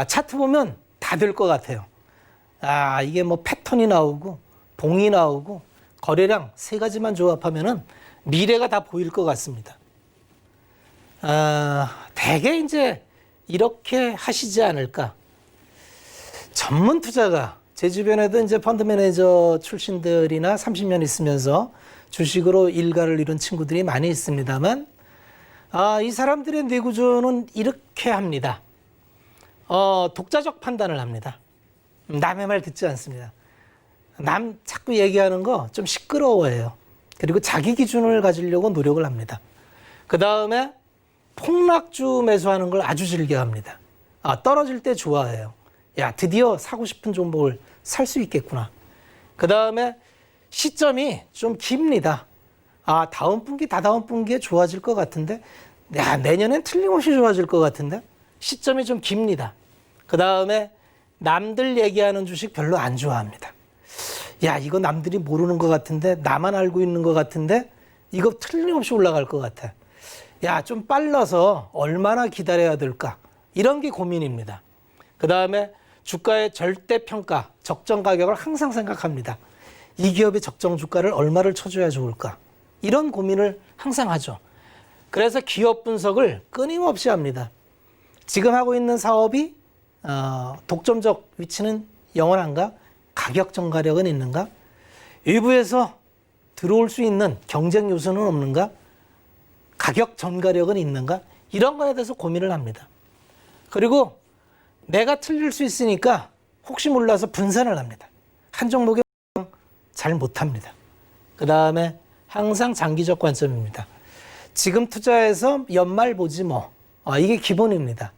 차트 보면 다 될 것 같아요. 이게 뭐 패턴이 나오고, 봉이 나오고, 거래량 세 가지만 조합하면은 미래가 다 보일 것 같습니다. 대개 이제 이렇게 하시지 않을까. 전문 투자가 제 주변에도 이제 펀드 매니저 출신들이나 30년 있으면서 주식으로 일가를 이룬 친구들이 많이 있습니다만, 이 사람들의 뇌구조는 이렇게 합니다. 독자적 판단을 합니다. 남의 말 듣지 않습니다. 남 자꾸 얘기하는 거 좀 시끄러워해요. 그리고 자기 기준을 가지려고 노력을 합니다. 그 다음에 폭락주 매수하는 걸 아주 즐겨합니다. 떨어질 때 좋아해요. 야, 드디어 사고 싶은 종목을 살 수 있겠구나. 그 다음에 시점이 좀 깁니다. 다음 분기, 다다음 분기에 좋아질 것 같은데, 야, 내년엔 틀림없이 좋아질 것 같은데, 시점이 좀 깁니다. 그 다음에 남들 얘기하는 주식 별로 안 좋아합니다. 야, 이거 남들이 모르는 것 같은데, 나만 알고 있는 것 같은데, 이거 틀림없이 올라갈 것 같아. 야, 좀 빨라서 얼마나 기다려야 될까? 이런 게 고민입니다. 그 다음에 주가의 절대평가, 적정 가격을 항상 생각합니다. 이 기업의 적정 주가를 얼마를 쳐줘야 좋을까? 이런 고민을 항상 하죠. 그래서 기업 분석을 끊임없이 합니다. 지금 하고 있는 사업이 독점적 위치는 영원한가? 가격 전가력은 있는가? 외부에서 들어올 수 있는 경쟁 요소는 없는가? 가격 전가력은 있는가? 이런 거에 대해서 고민을 합니다. 그리고 내가 틀릴 수 있으니까 혹시 몰라서 분산을 합니다. 한 종목에 잘 못합니다. 그 다음에 항상 장기적 관점입니다. 지금 투자해서 연말 보지 뭐. 이게 기본입니다.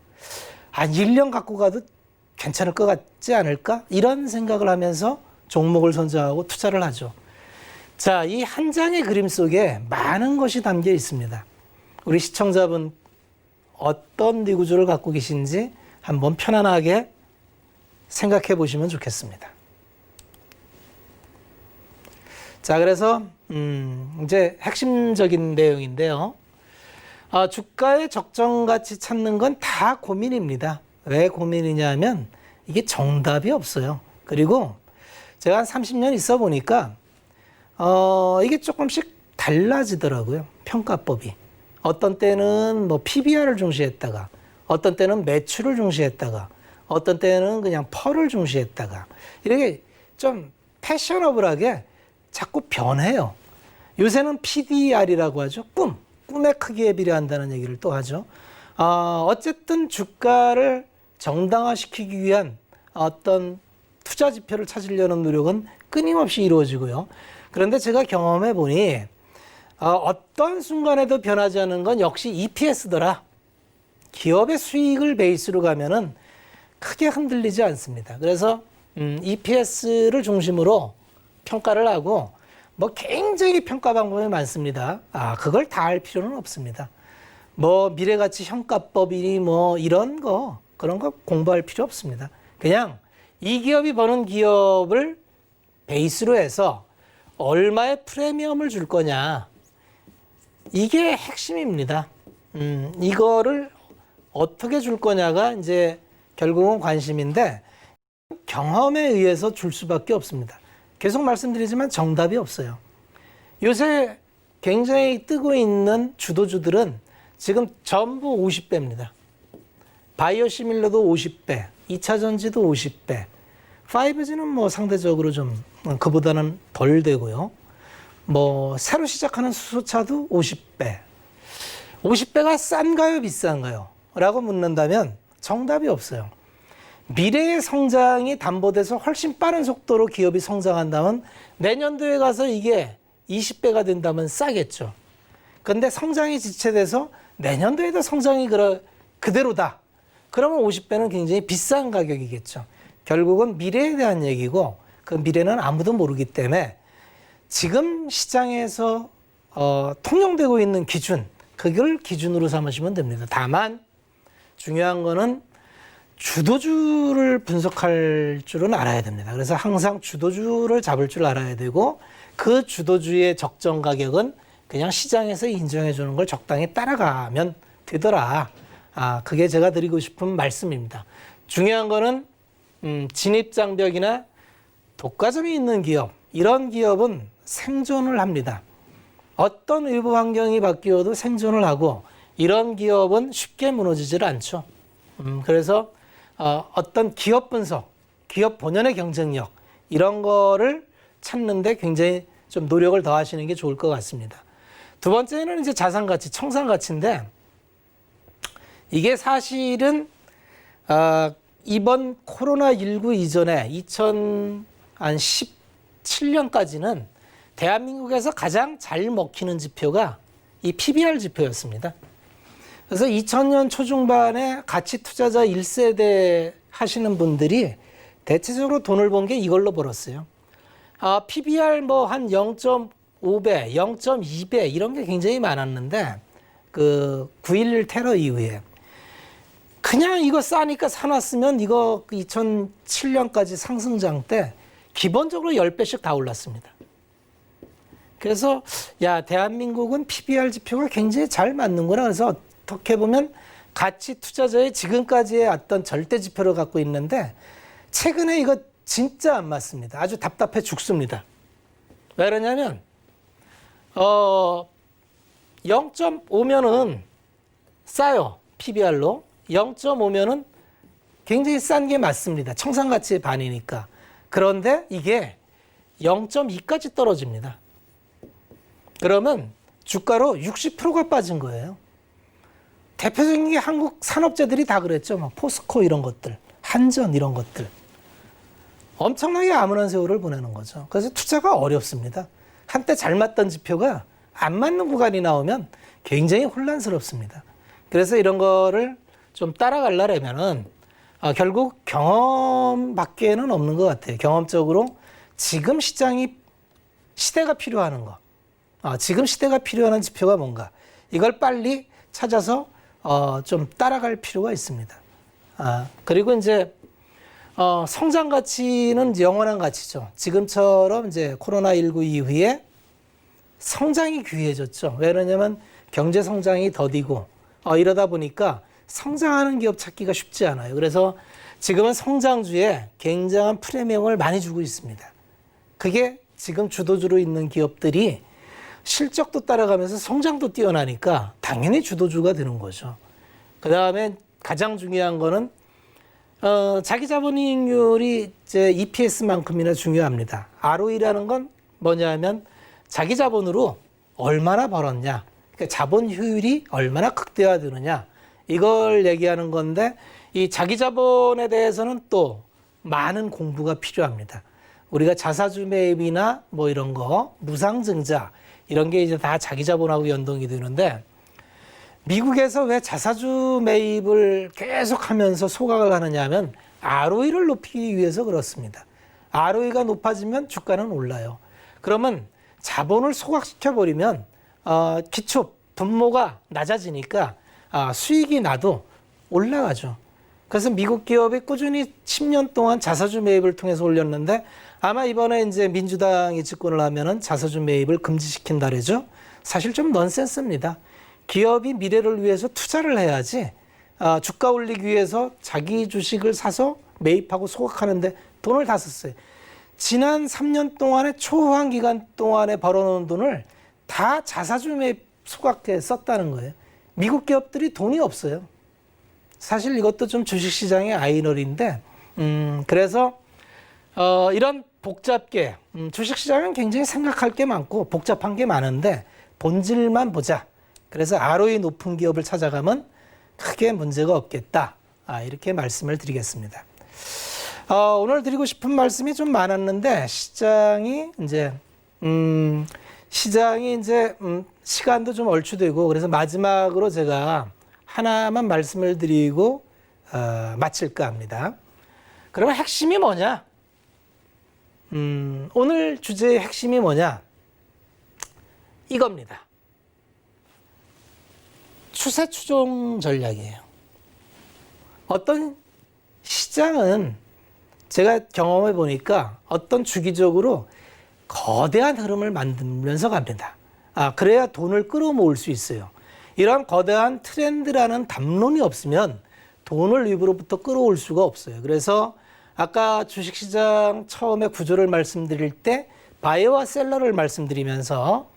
1년 갖고 가도 괜찮을 것 같지 않을까? 이런 생각을 하면서 종목을 선정하고 투자를 하죠. 자, 이 한 장의 그림 속에 많은 것이 담겨 있습니다. 우리 시청자분 어떤 뇌구조를 갖고 계신지 한번 편안하게 생각해 보시면 좋겠습니다. 자, 그래서 이제 핵심적인 내용인데요. 주가의 적정 가치 찾는 건 다 고민입니다. 왜 고민이냐면 이게 정답이 없어요. 그리고 제가 한 30년 있어 보니까 이게 조금씩 달라지더라고요. 평가법이. 어떤 때는 뭐 PBR을 중시했다가, 어떤 때는 매출을 중시했다가, 어떤 때는 그냥 펄을 중시했다가, 이렇게 좀 패셔너블하게 자꾸 변해요. 요새는 PDR이라고 하죠. 꿈의 크기에 비례한다는 얘기를 또 하죠. 어쨌든 주가를 정당화시키기 위한 어떤 투자 지표를 찾으려는 노력은 끊임없이 이루어지고요. 그런데 제가 경험해 보니 어떤 순간에도 변하지 않는 건 역시 EPS더라. 기업의 수익을 베이스로 가면은 크게 흔들리지 않습니다. 그래서 EPS를 중심으로 평가를 하고 뭐 굉장히 평가 방법이 많습니다. 그걸 다 알 필요는 없습니다. 뭐 미래가치 평가법이니 뭐 이런 거 그런 거 공부할 필요 없습니다. 그냥 이 기업이 버는 기업을 베이스로 해서 얼마의 프리미엄을 줄 거냐. 이게 핵심입니다. 이거를 어떻게 줄 거냐가 이제 결국은 관심인데 경험에 의해서 줄 수밖에 없습니다. 계속 말씀드리지만 정답이 없어요. 요새 굉장히 뜨고 있는 주도주들은 지금 전부 50배입니다. 바이오시밀러도 50배, 2차 전지도 50배, 5G는 뭐 상대적으로 좀 그보다는 덜 되고요. 뭐 새로 시작하는 수소차도 50배. 50배가 싼가요, 비싼가요? 라고 묻는다면 정답이 없어요. 미래의 성장이 담보돼서 훨씬 빠른 속도로 기업이 성장한다면 내년도에 가서 이게 20배가 된다면 싸겠죠. 그런데 성장이 지체돼서 내년도에도 성장이 그대로다. 그러면 50배는 굉장히 비싼 가격이겠죠. 결국은 미래에 대한 얘기고 그 미래는 아무도 모르기 때문에 지금 시장에서 통용되고 있는 기준, 그걸 기준으로 삼으시면 됩니다. 다만 중요한 거는 주도주를 분석할 줄은 알아야 됩니다. 그래서 항상 주도주를 잡을 줄 알아야 되고 그 주도주의 적정 가격은 그냥 시장에서 인정해 주는 걸 적당히 따라가면 되더라. 그게 제가 드리고 싶은 말씀입니다. 중요한 거는 진입장벽이나 독과점이 있는 기업, 이런 기업은 생존을 합니다. 어떤 외부 환경이 바뀌어도 생존을 하고 이런 기업은 쉽게 무너지질 않죠. 그래서 어떤 기업 분석, 기업 본연의 경쟁력 이런 거를 찾는데 굉장히 좀 노력을 더 하시는 게 좋을 것 같습니다. 두 번째는 이제 자산가치, 청산가치인데 이게 사실은 이번 코로나19 이전에 2017년까지는 대한민국에서 가장 잘 먹히는 지표가 이 PBR 지표였습니다. 그래서 2000년 초중반에 가치 투자자 1세대 하시는 분들이 대체적으로 돈을 번 게 이걸로 벌었어요. PBR 뭐 한 0.5배, 0.2배 이런 게 굉장히 많았는데 그 9.11 테러 이후에 그냥 이거 싸니까 사놨으면 이거 2007년까지 상승장 때 기본적으로 10배씩 다 올랐습니다. 그래서 대한민국은 PBR 지표가 굉장히 잘 맞는구나. 그래서 어떻게 보면 가치 투자자의 지금까지의 어떤 절대 지표를 갖고 있는데 최근에 이거 진짜 안 맞습니다. 아주 답답해 죽습니다. 왜 그러냐면 0.5면은 싸요. PBR로. 0.5면은 굉장히 싼 게 맞습니다. 청산가치의 반이니까. 그런데 이게 0.2까지 떨어집니다. 그러면 주가로 60%가 빠진 거예요. 대표적인 게 한국 산업재들이 다 그랬죠. 막 포스코 이런 것들, 한전 이런 것들. 엄청나게 암울한 세월을 보내는 거죠. 그래서 투자가 어렵습니다. 한때 잘 맞던 지표가 안 맞는 구간이 나오면 굉장히 혼란스럽습니다. 그래서 이런 거를 좀 따라가려면은 결국 경험밖에는 없는 것 같아요. 경험적으로 지금 시대가 필요한 거. 지금 시대가 필요한 지표가 뭔가. 이걸 빨리 찾아서 좀 따라갈 필요가 있습니다. 그리고 이제 성장 가치는 영원한 가치죠. 지금처럼 이제 코로나19 이후에 성장이 귀해졌죠. 왜 그러냐면 경제 성장이 더디고 이러다 보니까 성장하는 기업 찾기가 쉽지 않아요. 그래서 지금은 성장주에 굉장한 프리미엄을 많이 주고 있습니다. 그게 지금 주도주로 있는 기업들이 실적도 따라가면서 성장도 뛰어나니까 당연히 주도주가 되는 거죠. 그 다음에 가장 중요한 거는 자기 자본이익률이 이제 EPS만큼이나 중요합니다. ROE라는 건 뭐냐면 자기 자본으로 얼마나 벌었냐, 그러니까 자본 효율이 얼마나 극대화되느냐 이걸 얘기하는 건데 이 자기 자본에 대해서는 또 많은 공부가 필요합니다. 우리가 자사주 매입이나 뭐 이런 거, 무상증자 이런 게 이제 다 자기 자본하고 연동이 되는데 미국에서 왜 자사주 매입을 계속하면서 소각을 하느냐 하면 ROE를 높이기 위해서 그렇습니다. ROE가 높아지면 주가는 올라요. 그러면 자본을 소각시켜버리면 기초 분모가 낮아지니까 수익이 나도 올라가죠. 그래서 미국 기업이 꾸준히 10년 동안 자사주 매입을 통해서 올렸는데 아마 이번에 이제 민주당이 집권을 하면은 자사주 매입을 금지시킨다 그러죠. 사실 좀 넌센스입니다. 기업이 미래를 위해서 투자를 해야지 주가 올리기 위해서 자기 주식을 사서 매입하고 소각하는데 돈을 다 썼어요. 지난 3년 동안에 초호황 기간 동안에 벌어놓은 돈을 다 자사주 매입 소각해 썼다는 거예요. 미국 기업들이 돈이 없어요. 사실 이것도 좀 주식시장의 아이러니인데 그래서 이런 복잡게 주식시장은 굉장히 생각할 게 많고 복잡한 게 많은데 본질만 보자. 그래서 ROE 높은 기업을 찾아가면 크게 문제가 없겠다. 이렇게 말씀을 드리겠습니다. 오늘 드리고 싶은 말씀이 좀 많았는데 시장이 이제 시간도 좀 얼추되고 그래서 마지막으로 제가 하나만 말씀을 드리고 마칠까 합니다. 그러면 핵심이 뭐냐? 오늘 주제의 핵심이 뭐냐? 이겁니다. 추세 추종 전략이에요. 어떤 시장은 제가 경험해 보니까 어떤 주기적으로 거대한 흐름을 만들면서 갑니다. 그래야 돈을 끌어모을 수 있어요. 이런 거대한 트렌드라는 담론이 없으면 돈을 입으로부터 끌어올 수가 없어요. 그래서 아까 주식시장 처음에 구조를 말씀드릴 때 바이어와 셀러를 말씀드리면서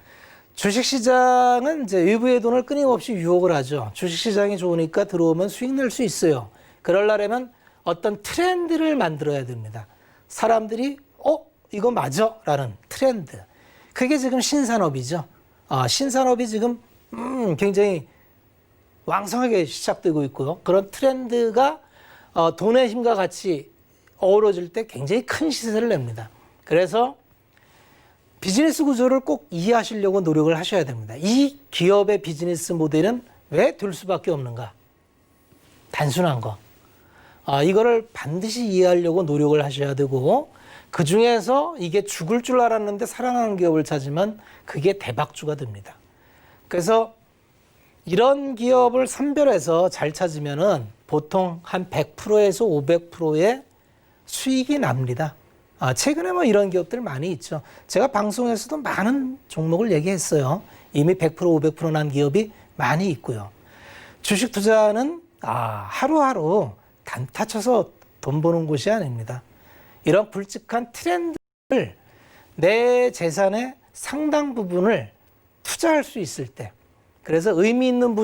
주식시장은 이제 외부의 돈을 끊임없이 유혹을 하죠. 주식시장이 좋으니까 들어오면 수익 낼 수 있어요. 그러려면 어떤 트렌드를 만들어야 됩니다. 사람들이 이거 맞아? 라는 트렌드. 그게 지금 신산업이죠. 신산업이 지금 굉장히 왕성하게 시작되고 있고요. 그런 트렌드가 돈의 힘과 같이 어우러질 때 굉장히 큰 시세를 냅니다. 그래서 비즈니스 구조를 꼭 이해하시려고 노력을 하셔야 됩니다. 이 기업의 비즈니스 모델은 왜 될 수밖에 없는가? 단순한 거. 이거를 반드시 이해하려고 노력을 하셔야 되고, 그 중에서 이게 죽을 줄 알았는데 살아나는 기업을 찾으면 그게 대박주가 됩니다. 그래서 이런 기업을 선별해서 잘 찾으면은 보통 한 100%에서 500%의 수익이 납니다. 최근에 뭐 이런 기업들 많이 있죠. 제가 방송에서도 많은 종목을 얘기했어요. 이미 100%, 500% 난 기업이 많이 있고요. 주식 투자는 하루하루 단타 쳐서 돈 버는 곳이 아닙니다. 이런 굵직한 트렌드를 내 재산의 상당 부분을 투자할 수 있을 때, 그래서 의미 있는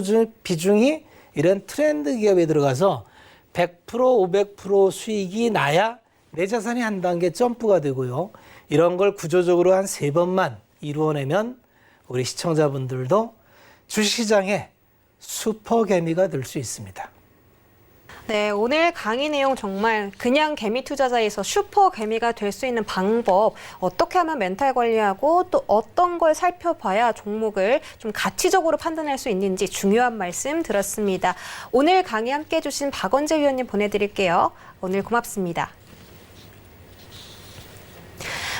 비중이 이런 트렌드 기업에 들어가서 100%, 500% 수익이 나야 내 자산이 한 단계 점프가 되고요. 이런 걸 구조적으로 한 3번만 이루어내면 우리 시청자분들도 주식시장의 슈퍼개미가 될 수 있습니다. 네, 오늘 강의 내용 정말 그냥 개미 투자자에서 슈퍼 개미가 될 수 있는 방법, 어떻게 하면 멘탈 관리하고 또 어떤 걸 살펴봐야 종목을 좀 가치적으로 판단할 수 있는지 중요한 말씀 들었습니다. 오늘 강의 함께 해주신 박원재 위원님 보내드릴게요. 오늘 고맙습니다.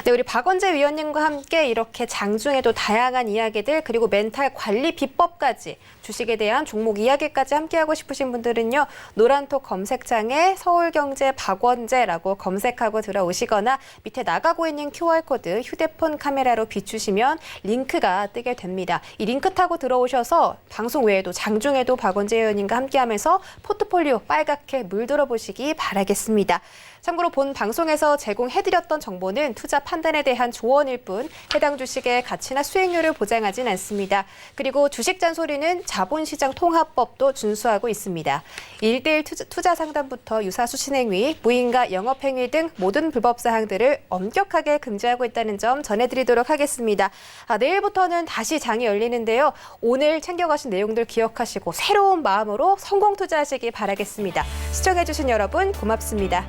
네, 우리 박원재 위원님과 함께 이렇게 장중에도 다양한 이야기들 그리고 멘탈 관리 비법까지 주식에 대한 종목 이야기까지 함께하고 싶으신 분들은요. 노란톡 검색창에 서울경제 박원재라고 검색하고 들어오시거나 밑에 나가고 있는 QR코드 휴대폰 카메라로 비추시면 링크가 뜨게 됩니다. 이 링크 타고 들어오셔서 방송 외에도 장중에도 박원재 위원님과 함께하면서 포트폴리오 빨갛게 물들어 보시기 바라겠습니다. 참고로 본 방송에서 제공해드렸던 정보는 투자 판단에 대한 조언일 뿐 해당 주식의 가치나 수익률을 보장하진 않습니다. 그리고 주식 잔소리는 자본시장 통합법도 준수하고 있습니다. 1대1 투자 상담부터 유사수 신행위, 무인가 영업행위 등 모든 불법 사항들을 엄격하게 금지하고 있다는 점 전해드리도록 하겠습니다. 내일부터는 다시 장이 열리는데요. 오늘 챙겨가신 내용들 기억하시고 새로운 마음으로 성공 투자하시기 바라겠습니다. 시청해주신 여러분 고맙습니다.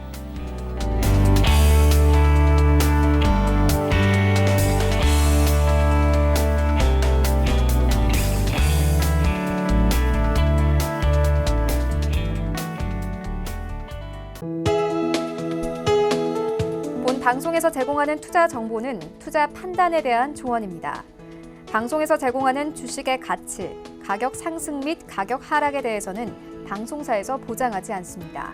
본 방송에서 제공하는 투자 정보는 투자 판단에 대한 조언입니다. 방송에서 제공하는 주식의 가치, 가격 상승 및 가격 하락에 대해서는 방송사에서 보장하지 않습니다.